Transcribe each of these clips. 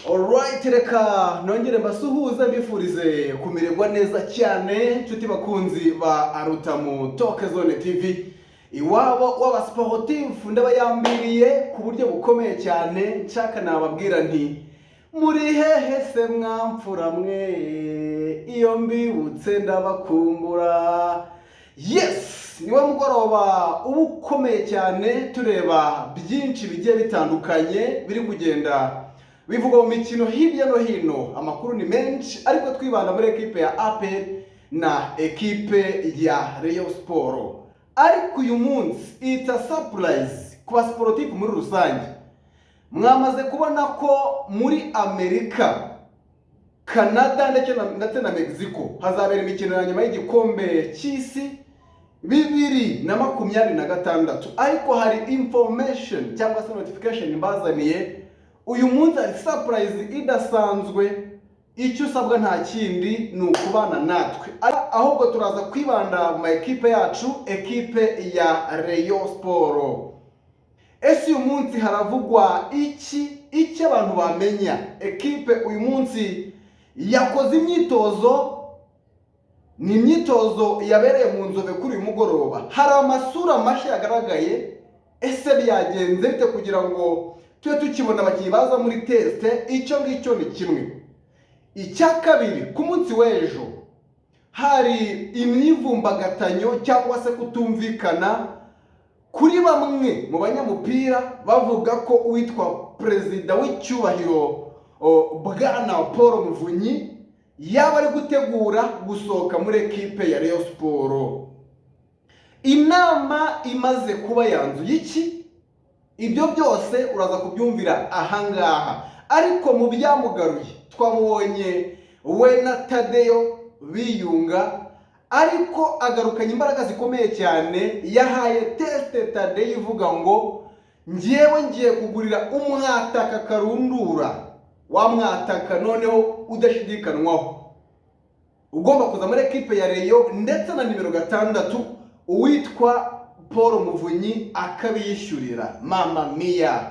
Alright, reka nongere mbasuhuze mbifurize kumererwa neza cyane nshuti bakunzi ba Arutamu Talk Zone TV. Iwabo w'abasportif ndabayambiriye ku buryo bukomeye cyane, nshaka nababwira nti muri hehe se mwamfura mwe, iyo mbibutse ndabakumbura. Yes, niwe mugoroba ubukomeye cyane, tureba byinshi bigiye bitandukanye biri kugenda bivuga mu mikino hirya no hino. Amakuru ni menshi, ariko twibanda muri ekipe ya APR na ekipe ya Rayon Sport. Ariko uyu munsi ita surprise ku basportif muri rusange. Mwamaze kubona ko muri Amerika, Canada ndetse na Mexico hazabera imikino ya nyuma y'igikombe cy'isi 2026. Ariko hari information cyangwa se notification mbazaniye uyu munsi, ari surprise idasanzwe. Icyo usabwa nta kindi ni ukubana natwe, ahubwo turaza kwibanda mu ekipe yacu, ekipe ya Rayon Sport. Ese uyu munsi haravugwa iki abantu bamenya? Ekipe uyu munsi yakoze imyitozo, ni imyitozo yabereye mu Nzove kuri uyu mugoroba. Hari amasura mashya yagaragaye. Ese byagenze bite kugira ngo tube tukibona abakinnyi baza muri teste? Icyo ngicyo ni kimwe. Icya kabiri, ku munsi w'ejo hari imyivumbagatanyo cyangwa se kutumvikana kuri bamwe mu banyamupira, bavuga ko uwitwa perezida w'icyubahiro Bwana Paul Muvunyi yaba ari gutegura gusohoka muri ekipe ya Rayon Sport. Inama imaze kuba yanzuye iki? Ibyo byose uraza kubyumvira ahangaha. Ariko mu byamugaruye twamubonye we na Tadeyo biyunga, ariko agarukanye imbaraga zikomeye cyane. Yahaye teste Tadeyo ivuga ngo njyewe ngiye kugurira umwataka karundura, wa mwataka noneho udashidikanwaho, ugomba kuza muri ekipe ya Rayon, ndetse na nimero 6 uwitwa Paul Muvunyi akabiyishyurira. Mama mia,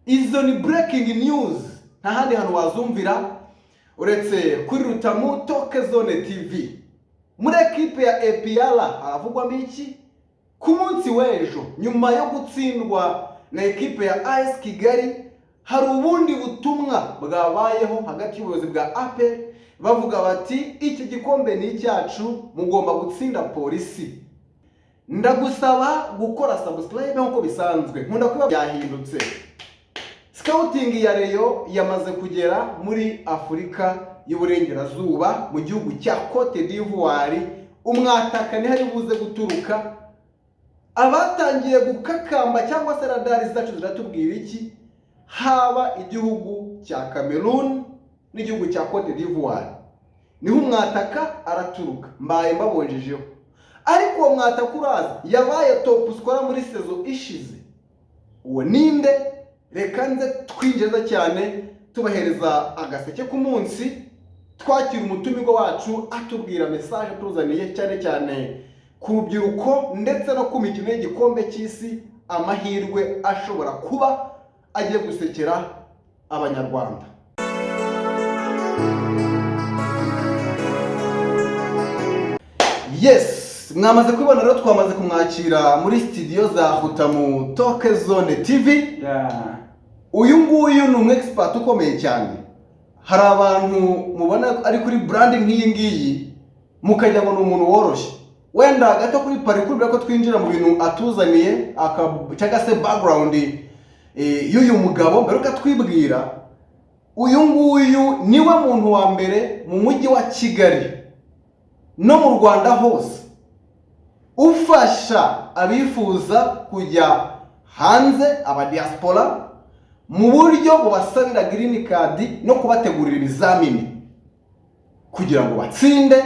izo ni breaking news, nta handi hantu wazumvira uretse kuri Rutamu Talk Zone TV. Muri ekipe ya APR haravugwa iki? Ku munsi w'ejo, nyuma yo gutsindwa na ekipe ya AS Kigali, hari ubundi butumwa bwabayeho hagati y'ubuyobozi bwa APR, bavuga bati iki gikombe ni icyacu, mugomba gutsinda polisi. Ndagusaba gukora subscribe nk'uko bisanzwe. Nkunda kuba byahindutse. Scouting ya Rayon yamaze kugera muri Afurika y'Uburengerazuba, mu gihugu cya Cote d'Ivoire. Umwataka ni hari buze guturuka. Abatangiye gukakamba cyangwa se radari zacu ziratubwira iki? Haba igihugu cya Cameroon n'igihugu cya Cote d'Ivoire, niho umwataka araturuka. Mbaye mbabonjejeho. Ariko uwo mwataka uraza yabaye top scorer muri sezo ishize. Uwo ninde? Reka nze twinjeza cyane tubahereza agaseke ku munsi, twakira umutumirwa wacu atubwira message tuzaniye cyane ku rubyiruko ndetse no ku mikino y'igikombe cy'isi, amahirwe ashobora kuba agiye gusekera abanyarwanda. Yes, mwamaze kubibona rero, twamaze kumwakira muri studio za Rutamu Talk Zone TV. Uyu nguyu ni umu expert ukomeye cyane. Hari abantu mubona ari kuri branding nk'iyi ngiyi mukajya ngo ni umuntu woroshye. Wenda gato kuri parikuru ko twinjira mu bintu atuzaniye cyangwa se background y'uyu mugabo, mbere ko twibwira uyu nguyu niwe muntu wa mbere mu mujyi wa Kigali no mu Rwanda hose ufasha abifuza kujya hanze, aba diaspora, mu buryo bubasabira green card no kubategurira ibizamini kugira ngo batsinde.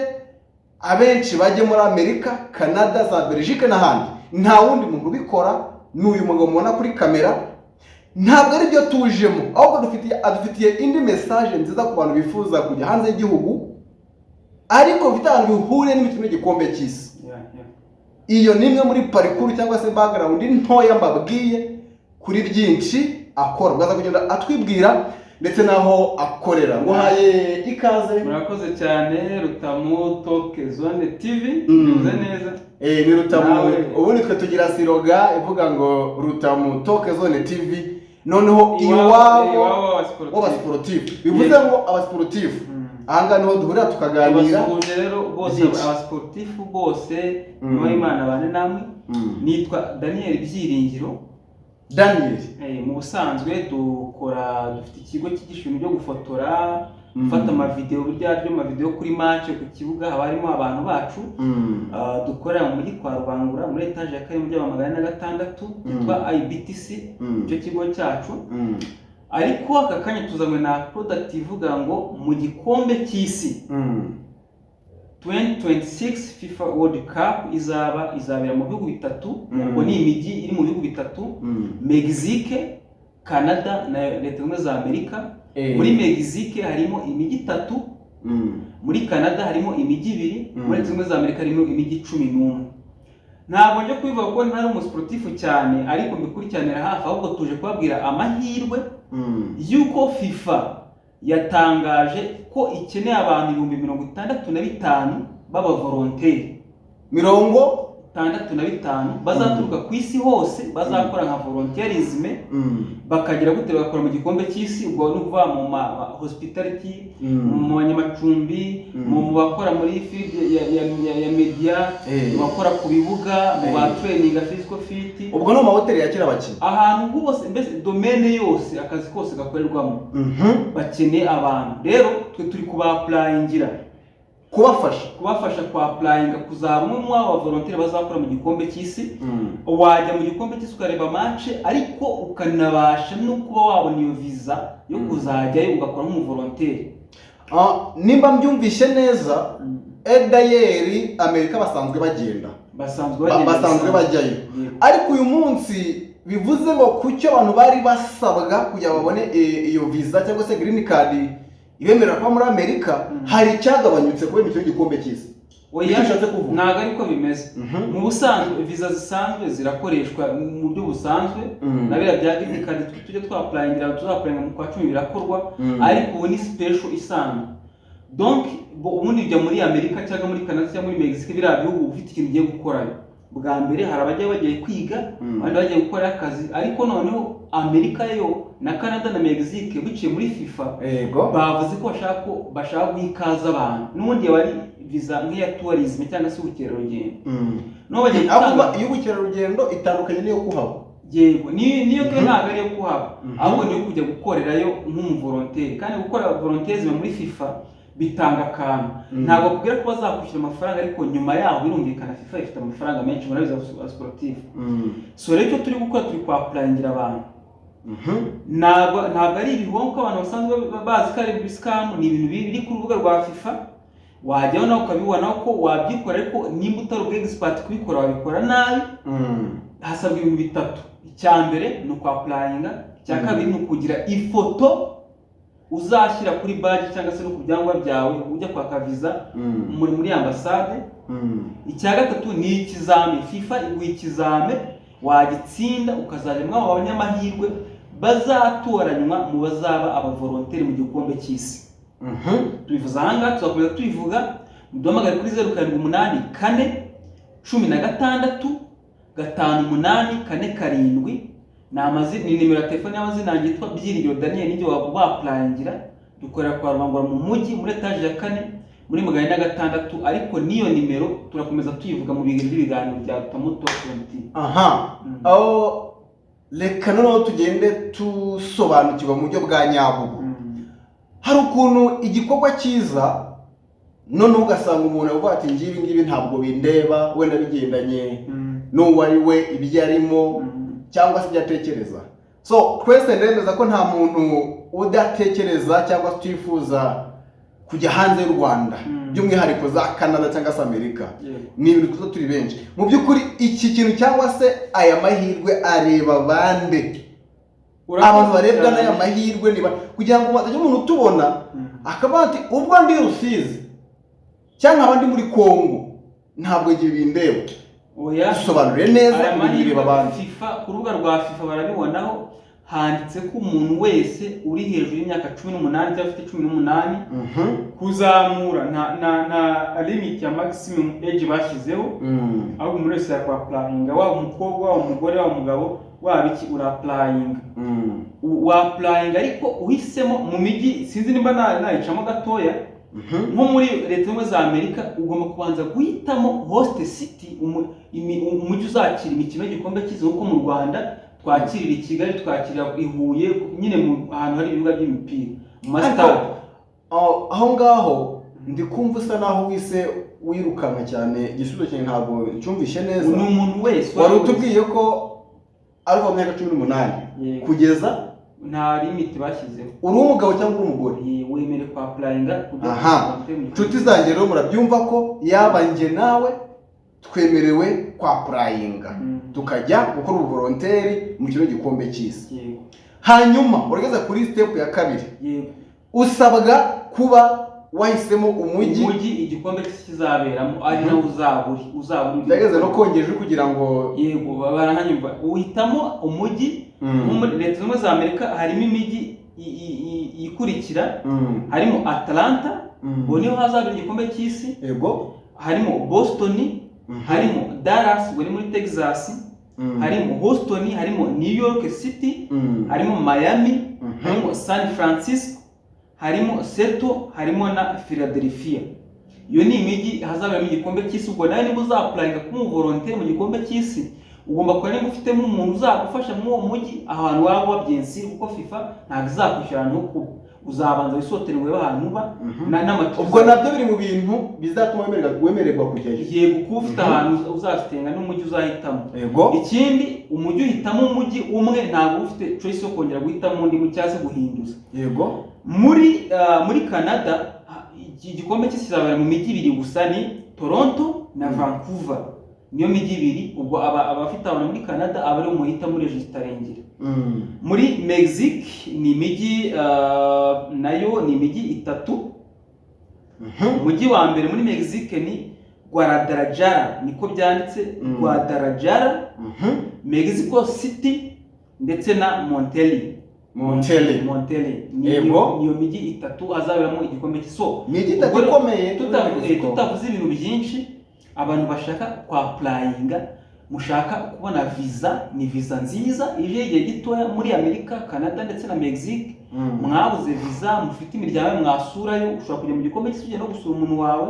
Abenshi bajye muri Amerika, Canada, za Belgique n'ahandi. Nta wundi muntu ubikora, n'uyu mugabo mubona kuri kamera. Ntabwo ari byo tujemo, ahubwo adufitiye indi message nziza ku bantu bifuza kujya hanze y'igihugu, ariko bifite ahantu bihuriye n'imikino y'igikombe cy'isi. Iyo ni imwe muri parikuru cyangwa se background ntoya mbabwiye kuri byinshi akora. Bwaza kugenda atwibwira ndetse naho akorera. Ngo haye ikaze. Murakoze cyane Rutamu Talk Zone TV. Bivuze neza. Ni Rutamu. Ubundi twe tugira siroga ivuga ngo Rutamu Talk Zone TV. Noneho iwabo w'abasportif. Bivuze ngo abasportif. Ahanga niho duhurira tukaganira. Tubasuje rero bose abasportif bose Imana bane namwe. Nitwa Daniel Byiringiro. Daniel, mu busanzwe dufite ikigo cyigisha ibintu byo gufotora, gufata amavideo, burya ryo amavideo kuri match ku kibuga haba harimo abantu bacu. Dukorera mu mujyi kwa Rubangura muri etage ya 4 yitwa IBTC, icyo kigo cyacu. Ariko aka kanya tuzanywe na product ivuga ngo mu gikombe cy'isi 2026 FIFA World Cup izabera mu bihugu bitatu. Ubwo ni imijyi iri mu bihugu bitatu, Mexique, Canada na Leta Zunze za Amerika. Muri Mexique harimo imijyi 3, muri Canada harimo imijyi 2, muri Leta Zunze za Amerika harimo imijyi 11. Ntabwo nje kubivuga ko ntari umusportifu cyane, ariko mbikurikiranira hafi, ahubwo tuje kubabwira amahirwe yuko FIFA yatangaje ko ikeneye abantu 65,000 baba volontaire. 65 bazaturuka ku isi hose, bazakora nka volunteerism, bakagira gute bakora mu gikombe cy'isi. Ubwo no kuva mu hospitality, mu banyamacumbi, mu bakora muri field ya media, bakora ku bibuga, mu ba training physical fit. Ubwo no mu hoteli yakira abakinyi, ahantu hose, mbese domaine yose, akazi kose gakorerwamo bakeneye abantu. Rero twe turi kuba applyingira, kubafasha kwa applyinga kuzaba umwe mu volunteer bazakora mu gikombe cy'isi. Wajya mu gikombe cy'isi ukareba match, ariko ukanabasha no kuba wabona iyo visa yo kuzajyayo ugakora nk'umu volunteer. Nimba mbyumvishe neza, Edayeri Amerika basanzwe bajyayo. Ariko uyu munsi bivuze ngo kucyo abantu bari basabwa kugira babone iyo visa cyangwa se green card ibemerera kwa muri Amerika, hari cyagabanyutse kubera icyo gikombe cy'isi. Ntago ariko bimeze. Mu busanzwe visa zisanzwe zirakoreshwa mu buryo busanzwe, nabira bya green card tujye twapplyingira, tuzapplyinga mu kwa 10 birakorwa. Ariko ubu ni special isanzwe. Donc ubundi ujya muri Amerika cyangwa muri Canada cyangwa muri Mexique, bira bihugu ufite ikintu ugiye gukora. Bwa mbere hari abajya bagiye kwiga, abandi bagiye gukora akazi. Ariko noneho Amerika yo na Canada na Mexique biciye muri FIFA bavuze ko bashaka guhikaza abantu. N'ubundi yabari visa nk'iya tourism cyangwa se ubukerarugendo. No bagiye kuvuga iyo ubukerarugendo itandukanye niyo kuhaba. Yego, niyo ke ntago ari yo kuhaba, ahubwo niyo kujya gukorerayo nk'umu volunteer. Kandi gukora volunteerism muri FIFA bitanga akantu. Ntabwo kubwira ko bazakwishyura amafaranga, ariko nyuma yaho birumvikana FIFA ifite amafaranga menshi muri za sportif. So rero turi gukora, turi kwa applyingira abantu. Ntabwo ari ibihombo abantu basanzwe bazi ko ari scam. Ni ibintu biri ku rubuga rwa FIFA, wajyaho nawe ukabibona ko wabyikora. Ariko nimba utari expert kubikora, wabikora nabi. Hasabwa ibintu bitatu. Icya mbere ni ukwapplyinga, icya kabiri ni ukugira ifoto uzashyira kuri badge cyangwa se no ku byangwa byawe ujya kwaka visa muri ambasade. Icya gatatu ni ikizame. FIFA iguha ikizame, wagitsinda ukazajya mu abanyamahirwe bazatoranywa mu bazaba aba volunteer mu gikombe cy'isi. Tubivuza hanga, tuzakomeza tubivuga. Muduhamagare kuri 0784 16 5847. Ni nimero ya telefone y'amazina yitwa Byiringiro Daniel. Nijye wapplyingira. Dukorera kwa Rubangura mu mujyi muri etage ya 4 muri 106. Ariko niyo nimero turakomeza tuyivuga mu biganiro bya Rutamu Talk TV. Reka noneho tugende tusobanukirwa mu buryo bwa nyabugo. Hari ukuntu igikorwa cyiza none ugasanga umuntu avuga ati ngibi ntabwo bindeba, wenda bigendanye n'uwo ari we, ibyo arimo cyangwa se byatekereza. So twese ndemeza ko nta muntu udatekereza cyangwa se twifuza kujya hanze y'u Rwanda, by'umwihariko za Canada cyangwa se Amerika. Ni ibintu tuzo turi benshi. Mu by'ukuri iki kintu cyangwa se aya mahirwe areba bande? Abantu barebwa n'aya mahirwe niba kugira ngo batajya umuntu utubona akaba ati ubwo ndi Rusizi cyangwa abandi muri Kongo ntabwo igihe bindeba. Sobanure neza ibireba abantu. FIFA ku rubuga rwa FIFA barabibonaho handitse ko umuntu wese uri hejuru y'imyaka 18 cyangwa afite 18 kuzamura na limit ya maximum age bashyizeho, aho umuntu wese yakwa applyinga, waba umukobwa waba umugore waba umugabo waba iki ura applyinga. Wa applyinga ariko uhisemo mu mijyi, sinzi nimba nayicamo gatoya, nko muri leta zimwe za Amerika ugomba kubanza guhitamo host city, umujyi uzakira imikino y'igikombe cy'isi, nkuko mu Rwanda twakirira i Kigali, twakirira i Huye, nyine mu ahantu hari ibibuga by'imipira mu mastade. Aho ngaho ndi kumva usa naho wise wirukanka cyane, igisubizo cyawe ntabwo cyumvishe neza. Ni umuntu wese wari utubwiye ko ari mu myaka 18 kugeza nta limit bashyizeho. Uri umugabo cyangwa uri umugore wemere kwa applyinga kujya. Nshuti zanjye rero murabyumva ko yaba njye nawe twemerewe kwa applyinga tukajya gukora ubuvolonteri mu kino gikombe cy'isi. Hanyuma urageza kuri step ya kabiri, usabwa kuba wahisemo umujyi igikombe kizaberamo, ari nawe uzaburi ndageze no kongeje kugira ngo yego barahanyumva. Uhitamo umujyi muri leta zimwe za Amerika, harimo imijyi ikurikira, harimo Atlanta, ngo niho hazabera igikombe cy'isi, yego, harimo Boston, harimo Dallas ngo ni muri Texas, harimo Houston, harimo New York City, harimo Miami, harimo San Francisco, harimo Seattle, harimo na Philadelphia. Iyo ni imijyi hazaberamo igikombe cy'isi. Ubwo nawe niba uzapplyinga kuba volontaire mu gikombe cy'isi, ugomba kuba niba ufitemo umuntu uzagufasha muri uwo mujyi, ahantu waba wabyensi, kuko FIFA ntabwo izakwishyura ahantu ho kuba, uzabanza wisoterwe ahantu uba n'amakipe. Ubwo nabyo biri mu bintu bizatuma wemererwa kujyayo. Yego, kuba ufite ahantu uzafitenga n'umujyi uzahitamo. Yego. Ikindi, umujyi uhitamo umujyi umwe, ntabwo ufite choice yo kongera guhitamo undi cyangwa se guhinduza. Yego. Muri Canada igikombe cy'isi kizabera mu mijyi ibiri gusa, ni Toronto na Vancouver. Niyo mijyi ibiri. Ubwo abafite abantu muri Canada abari umuhita muri registarengera. Muri Mexique ni imijyi nayo ni imijyi itatu. Umujyi wa mbere muri Mexique ni Guadalajara, niko byanditse, Guadalajara, Mexico City ndetse na Monterrey. Niyo mijyi itatu hazaberamo igikombe cy'isi. Mijyi itatu ikomeye. Tutavuze ibintu byinshi, abantu bashaka kwa applyinga, mushaka kubona visa, ni visa nziza ije igihe gitoya muri Amerika, Canada ndetse na Mexique. Mwabuze visa, mufite imiryango mwasurayo, ushobora kujya mu gikombe cy'isi no gusura umuntu wawe,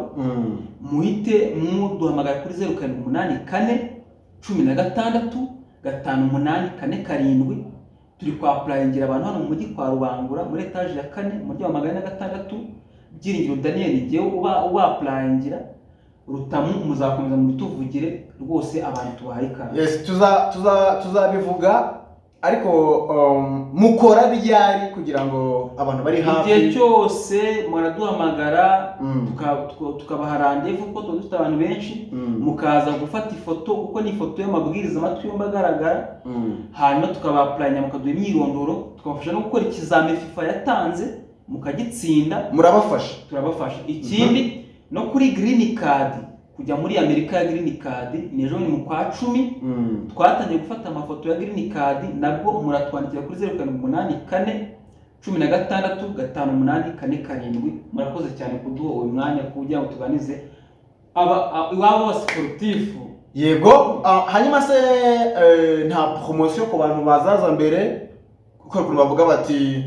muhite muduhamagara kuri 0784 16 5847. Turi kwa applyingira abantu hano mu mujyi kwa Rubangura muri etage ya 4 mu mujyi wa 106, Byiringiro Daniel igiye uba applyingira. Rutamu muzakomeza mu bituvugire rwose, abantu tubahaye kandi. Yes, tuzabivuga, ariko mukora ryari kugira ngo abantu bari hafi? Igihe cyose muraduhamagara, tukabaha rendezvous, kuko dufite abantu benshi, mukaza gufata ifoto, kuko ni ifoto y'amabwiriza amatwi yombi agaragara. Hanyuma tukabapplyinga, mukaduha imyirondoro, tukabafasha no gukora ikizamini FIFA yatanze, mukagitsinda. Murabafasha? Turabafasha. Ikindi, no kuri green card, kujya muri Amerika ya green card, nejo ni mu kwa 10 twatangiye gufata amafoto ya green card. Nabwo muratwandikira kuri 0784 16 5847. Murakoze cyane kuduha uyu mwanya kugira ngo tuganize iwabo sportif. Yego. Hanyuma se nta promotion ku bantu bazaza mbere, kuko bavuga bati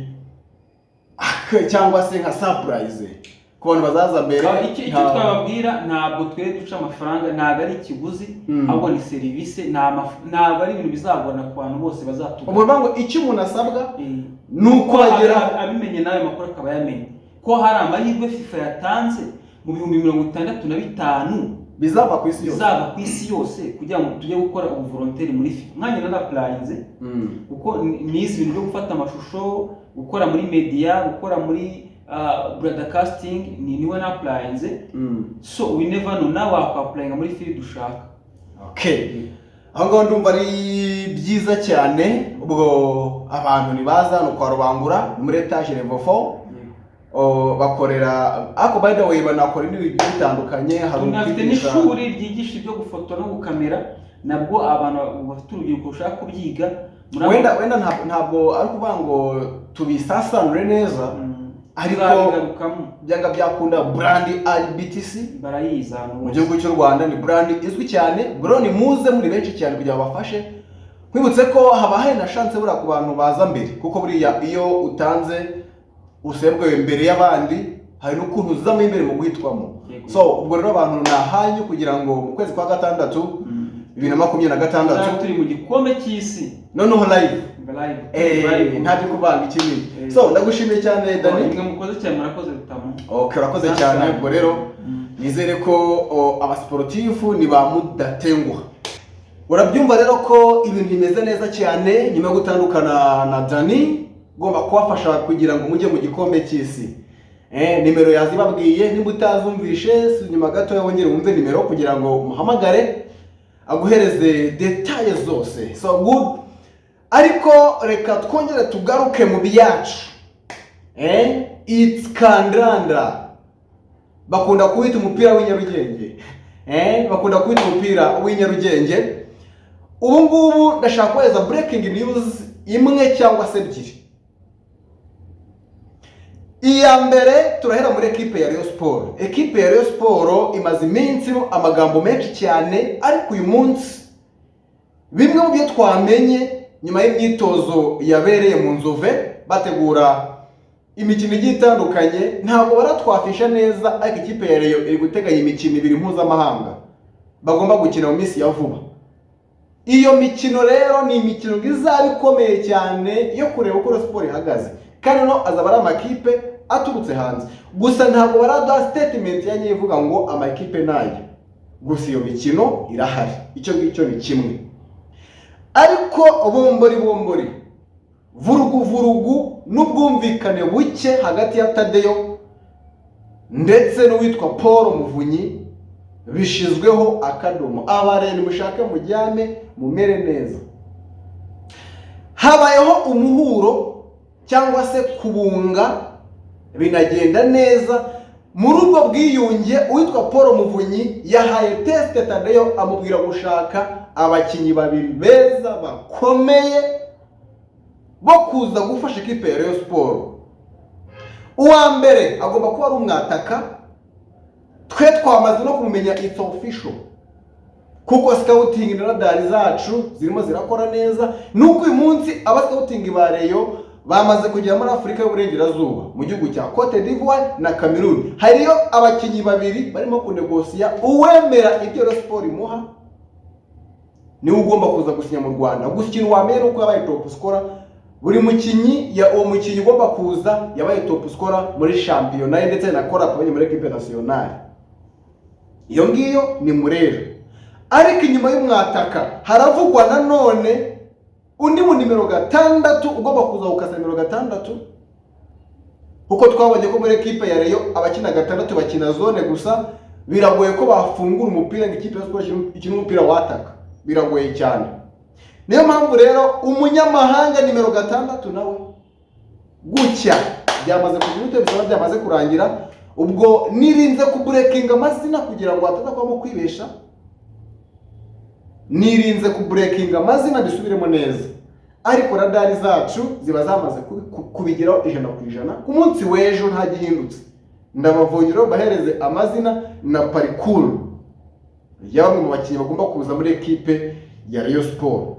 cyangwa se nka surprise ku bantu bazaza mbere? Icyo twababwira, ntabwo twe duca amafaranga, ntabwo ari ikiguzi, ahubwo ni service. Ntabwo ari ibintu bizagorana ku bantu bose bazatugana. Ubwo ngo icyo umuntu asabwa nuko bagera abimenye nawe makuru akaba yamenye ko hari amahirwe FIFA yatanze mu 2065 bizava ku isi yose kugira ngo tujye gukora ubuvolonteri muri FIFA. Mwanya narapplyinze kuko nizi ibintu byo gufata amashusho, gukora muri media, gukora muri broadcasting, niwe napplyinze. So we never know, nawe wakwapplyinga muri field dushaka. Okay. Aho ngaho ndumva ari byiza cyane. Ubwo abantu nibaza no kwa Rubangura muri etage level 4 bakorera, ako by the way banakora ibintu bitandukanye. Tunafite n'ishuri ryigisha ibyo gufotora no gukamera, nabwo abantu bafite urubyiruko ushaka kubyiga wenda ntabwo ari ukuvuga ngo tubisasanure neza, ariko byanga byakunda brand RBTC barayiza mu gihugu cy'u Rwanda, ni brand izwi cyane. Bro ni muze muri benshi cyane kugira babafashe. Kwibutse ko haba hari na chance bura ku bantu baza mbere, kuko buriya iyo utanze usebwe mbere y'abandi hari n'ukuntu uzamo imbere mu guhitwamo. So ubwo rero abantu nahanyu kugira ngo mu kwezi kwa gatandatu 2026 turi mu gikombe cy'isi noneho live ntabyo kubanga ikindi. So ndagushimiye cyane Dani, mwe mukoze cyane, murakoze Rutamu. Okay, urakoze cyane. Ubwo rero nizere ko abasportifu ni ba mudatenguha. Urabyumva rero ko ibintu bimeze neza cyane nyuma yo gutandukana na Dani, ugomba kubafasha kugira ngo mujye mu gikombe cy'isi. Nimero yazibabwiye, nimba utazumvishe nyuma gato yongere wumve nimero kugira ngo muhamagare aguhereze details zose. So good. Ariko reka twongere tugaruke mu byacu. It's kandanda. Bakunda kuwita umupira w'inyarugenge. Bakunda kuwita umupira w'inyarugenge. Ubu ngubu ndashaka kuweza breaking news imwe cyangwa se ebyiri. Iya mbere turahera muri equipe ya Rayon Sport. Equipe ya Rayon Sport imaze iminsi amagambo menshi cyane, ariko uyu munsi bimwe mu byo twamenye nyuma y'imyitozo yabereye mu Nzove bategura imikino igiye itandukanye, ntabwo baratwafisha neza, ariko ikipe ya Rayon iri guteganya imikino 2 mpuzamahanga bagomba gukina mu minsi ya vuba. Iyo mikino rero ni imikino izaba ikomeye cyane yo kureba uko Sport ihagaze, kandi no azaba ari amakipe aturutse hanze. Gusa ntabwo barada statement yanyu ivuga ngo amakipe nayo, gusa iyo mikino irahari. Icyo ngicyo ni kimwe. Ariko bombori vurugu n'ubwumvikane buke hagati ya Tadeyo ndetse n'uwitwa Paul Muvunyi bishizweho akadomo. Abareni mushake mujyame mumere neza. Habayeho umuhuro cyangwa se kubunga, binagenda neza. Muri ubwo bwiyunge uwitwa Paul Muvunyi yahaye test Tadeyo, amubwira gushaka abakinyi 2 beza bakomeye bo kuza gufasha ikipe ya Rayon Sport. Uwa mbere agomba kuba ari umwataka. Twe twamaze no kumenya it's official, kuko scouting na radar zacu zirimo zirakora neza. Nuko uyu munsi aba scouting ba Rayon bamaze kugera muri Afrika y'Uburengerazuba, mu gihugu cya Cote d'Ivoire na Cameroon. Hariyo abakinyi 2 barimo kunegosia. Uwemera ibyo Rayon Sport imuha ni ugomba kuza gusinya mu Rwanda. Gusinya uwamere uko yabaye top scorer. Buri mukinyi uwo mukinyi ugomba kuza yabaye top scorer muri championnat ndetse na kora kwa muri equipe nationale. Iyo ngiyo ni Murero. Ariko inyuma y'umwataka haravugwa na none undi mu nimero 6 ugomba kuza ukasa nimero 6, kuko twabonye ko muri equipe ya Rayon abakina 6 bakina zone gusa. Biragoye ko bafungura umupira n'ikipe ya Sport ikina umupira wataka, biragoye cyane. Niyo mpamvu rero umunyamahanga nimero 6 nawe gucya byamaze kugira bisaba byamaze kurangira. Ubwo nirinze ku breaking amazina kugira ngo ataza kwamo kwibesha, nirinze ku breaking amazina bisubiremo neza, ariko radari zacu ziba zamaze kubigiraho 100%. Ku munsi w'ejo nta gihindutse, ndabavugiro bahereze amazina na parcours y'abamwe mu bakinnyi bagomba kuza muri equipe ya Rayon Sport.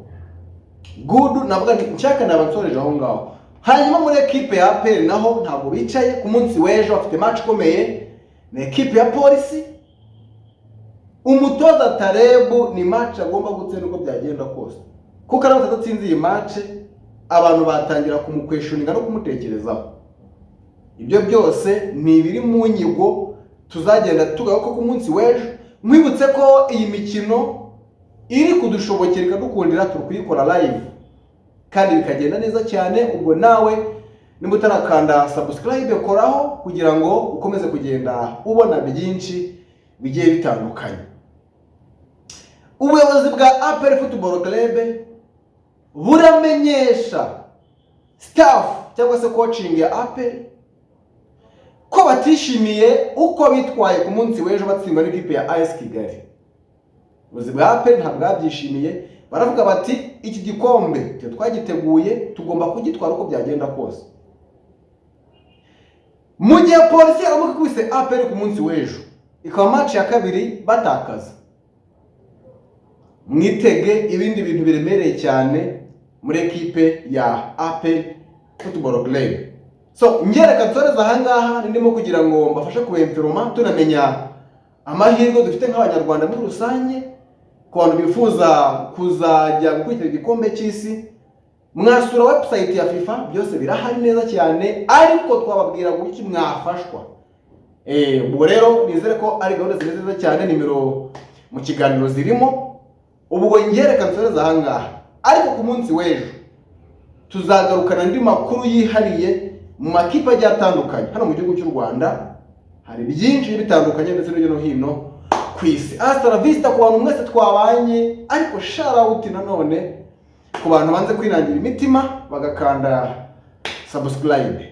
Good, navuga nshaka nabansoreje aho ngaho. Hanyuma muri equipe ya APR naho ntabwo bicaye. Ku munsi w'ejo afite match komeye na equipe ya Police. Umutoza Tarebu ni match agomba gutsinda uko byagenda kose, kuko aramutse atatsinze iyi match abantu batangira kumukweshoninga no kumutekerezaho. Ibyo byose ni biri mu nyigo tuzagenda tugaruka ku munsi w'ejo. Mwibutse ko iyi mikino iri kudushobokera ikadukundira turukuyikora live kandi bikagenda neza cyane. Ubwo nawe nimba utarakanda subscribe koraho kugira ngo ukomeze kugenda ubona byinshi bigiye bitandukanye. Ubuyobozi bwa APR Football Club buramenyesha staff cyangwa se coaching ya APR ko batishimiye uko bitwaye ku munsi w'ejo batsindwa n'ikipe ya AS Kigali. Ubuyobozi bwa APR ntabwo bwabyishimiye, baravuga bati iki gikombe twagiteguye tugomba kugitwara uko byagenda kose. Mu gihe polisi yaramuka kwise APR ku munsi w'ejo ikaba match ya kabiri batakaza, mwitege ibindi bintu biremereye cyane muri ekipe ya APR Football Club. So ngereka nsoreza ahangaha ndimo kugira ngo mbafashe kubemfiroma tunamenya amahirwe dufite nk'abanyarwanda muri rusange ku bantu bifuza kuzajya gukurikira igikombe cy'isi. Mwasura website ya FIFA, byose birahari neza cyane, ariko twababwira guki mwafashwa. Ubwo rero nizere ko ari gahunda nziza cyane, nimero mu kiganiro zirimo. Ubwo ngereka nsoreza ahangaha, ariko ku munsi w'ejo tuzagarukana andi makuru yihariye mu makipe agiye atandukanye hano mu gihugu cy'u Rwanda. Hari byinshi bitandukanye ndetse no no hino ku isi. Hasta la vista ku bantu mwese twabanye, ariko shout out nanone ku bantu banze kwinangira imitima bagakanda subscribe.